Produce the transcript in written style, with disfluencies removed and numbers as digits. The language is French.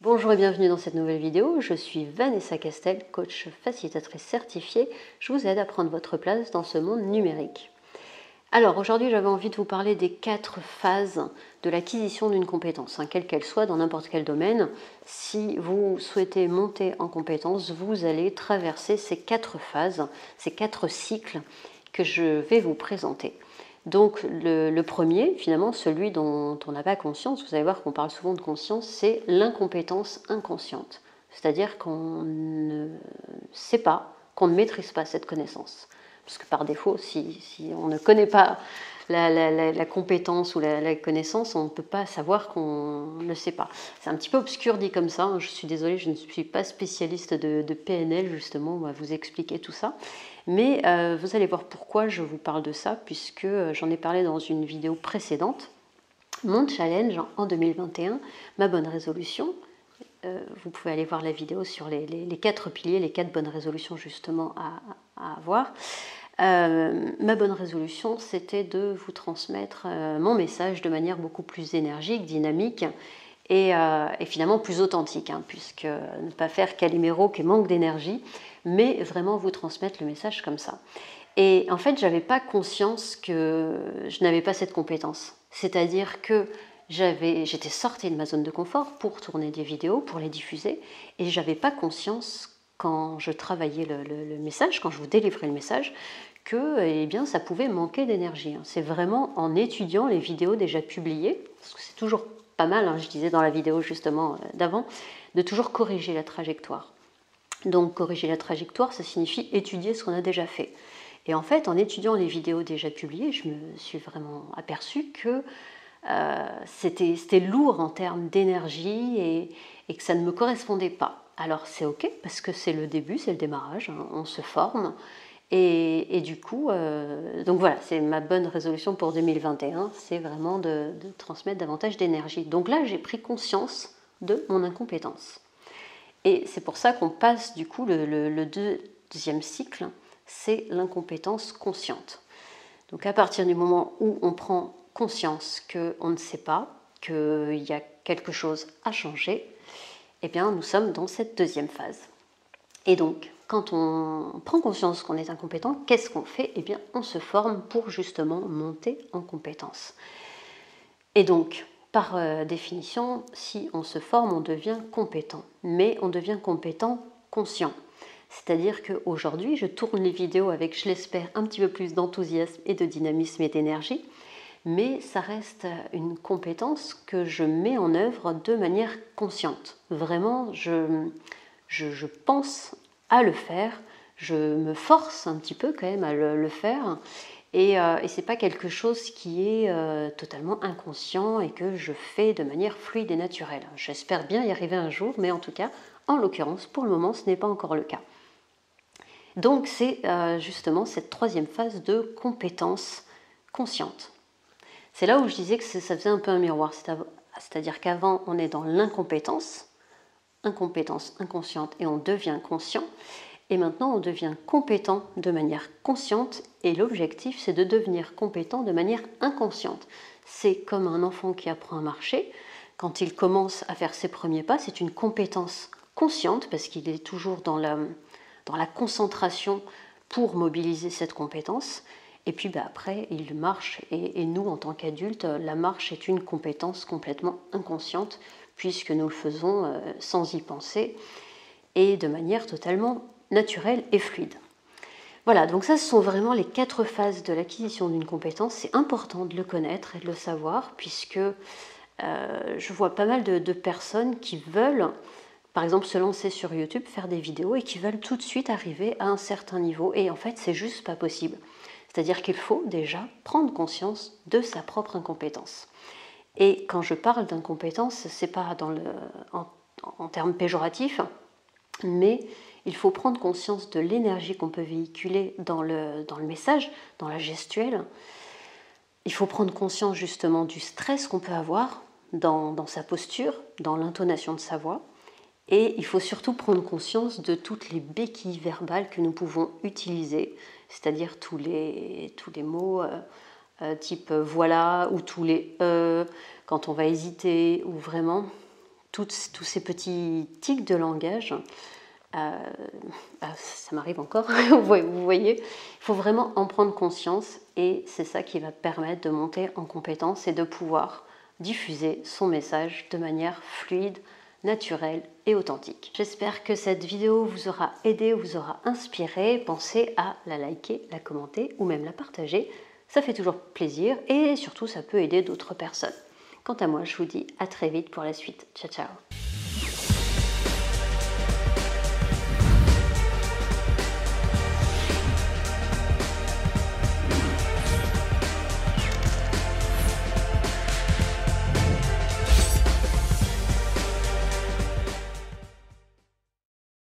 Bonjour et bienvenue dans cette nouvelle vidéo. Je suis Vanessa Castel, coach facilitatrice certifiée. Je vous aide à prendre votre place dans ce monde numérique. Alors aujourd'hui, j'avais envie de vous parler des 4 phases de l'acquisition d'une compétence, quelle qu'elle soit dans n'importe quel domaine. Si vous souhaitez monter en compétence, vous allez traverser ces 4 phases, ces 4 cycles que je vais vous présenter. Donc le premier, finalement, celui dont on n'a pas conscience, vous allez voir qu'on parle souvent de conscience, c'est l'incompétence inconsciente. C'est-à-dire qu'on ne sait pas, qu'on ne maîtrise pas cette connaissance. Parce que par défaut, si on ne connaît pas la compétence ou la connaissance, on ne peut pas savoir qu'on ne le sait pas. C'est un petit peu obscur dit comme ça, je suis désolée, je ne suis pas spécialiste de PNL, justement, on va vous expliquer tout ça. Mais vous allez voir pourquoi je vous parle de ça, puisque j'en ai parlé dans une vidéo précédente. Mon challenge en 2021, ma bonne résolution, vous pouvez aller voir la vidéo sur les 4 piliers, les 4 bonnes résolutions justement à avoir. Ma bonne résolution, c'était de vous transmettre mon message de manière beaucoup plus énergique, dynamique et finalement plus authentique, puisque ne pas faire Calimero qui manque d'énergie, mais vraiment vous transmettre le message comme ça. Et en fait, je n'avais pas conscience que je n'avais pas cette compétence. C'est-à-dire que j'étais sortie de ma zone de confort pour tourner des vidéos, pour les diffuser, et je n'avais pas conscience quand je travaillais le message, quand je vous délivrais le message, que bien, ça pouvait manquer d'énergie. C'est vraiment en étudiant les vidéos déjà publiées, parce que c'est toujours pas mal, je disais dans la vidéo justement d'avant, de toujours corriger la trajectoire. Donc corriger la trajectoire, ça signifie étudier ce qu'on a déjà fait. Et en fait, en étudiant les vidéos déjà publiées, je me suis vraiment aperçue que c'était lourd en termes d'énergie et que ça ne me correspondait pas. Alors c'est ok, parce que c'est le début, c'est le démarrage, on se forme. Et du coup, donc voilà, c'est ma bonne résolution pour 2021, c'est vraiment de transmettre davantage d'énergie. Donc là, j'ai pris conscience de mon incompétence. Et c'est pour ça qu'on passe du coup le deuxième cycle, c'est l'incompétence consciente. Donc à partir du moment où on prend conscience qu'on ne sait pas, qu'il y a quelque chose à changer, eh bien nous sommes dans cette deuxième phase. Et donc, quand on prend conscience qu'on est incompétent, qu'est-ce qu'on fait? Eh bien, on se forme pour justement monter en compétence. Et donc, par définition, si on se forme, on devient compétent. Mais on devient compétent conscient. C'est-à-dire qu'aujourd'hui, je tourne les vidéos avec, je l'espère, un petit peu plus d'enthousiasme et de dynamisme et d'énergie. Mais ça reste une compétence que je mets en œuvre de manière consciente. Vraiment, je pense à le faire, je me force un petit peu quand même à le faire, et ce n'est pas quelque chose qui est totalement inconscient et que je fais de manière fluide et naturelle. J'espère bien y arriver un jour, mais en tout cas, en l'occurrence, pour le moment, ce n'est pas encore le cas. Donc c'est justement cette troisième phase de compétence consciente. C'est là où je disais que ça faisait un peu un miroir, c'est-à-dire qu'avant on est dans l'incompétence, incompétence inconsciente, et on devient conscient, et maintenant on devient compétent de manière consciente, et l'objectif c'est de devenir compétent de manière inconsciente. C'est comme un enfant qui apprend à marcher, quand il commence à faire ses premiers pas, c'est une compétence consciente, parce qu'il est toujours dans la concentration pour mobiliser cette compétence. Et puis après, il marche, et nous, en tant qu'adultes, la marche est une compétence complètement inconsciente, puisque nous le faisons sans y penser, et de manière totalement naturelle et fluide. Voilà, donc ça, ce sont vraiment les 4 phases de l'acquisition d'une compétence. C'est important de le connaître et de le savoir, puisque je vois pas mal de personnes qui veulent, par exemple, se lancer sur YouTube, faire des vidéos, et qui veulent tout de suite arriver à un certain niveau. Et en fait, c'est juste pas possible. C'est-à-dire qu'il faut déjà prendre conscience de sa propre incompétence. Et quand je parle d'incompétence, ce n'est pas en termes péjoratifs, mais il faut prendre conscience de l'énergie qu'on peut véhiculer dans le message, dans la gestuelle. Il faut prendre conscience justement du stress qu'on peut avoir dans sa posture, dans l'intonation de sa voix. Et il faut surtout prendre conscience de toutes les béquilles verbales que nous pouvons utiliser, c'est-à-dire tous les mots type voilà, ou tous les quand on va hésiter, ou vraiment tous ces petits tics de langage. Ça m'arrive encore, vous voyez, il faut vraiment en prendre conscience et c'est ça qui va permettre de monter en compétence et de pouvoir diffuser son message de manière fluide, naturelle et authentique. J'espère que cette vidéo vous aura aidé, vous aura inspiré. Pensez à la liker, la commenter ou même la partager. Ça fait toujours plaisir et surtout ça peut aider d'autres personnes. Quant à moi, je vous dis à très vite pour la suite. Ciao, ciao.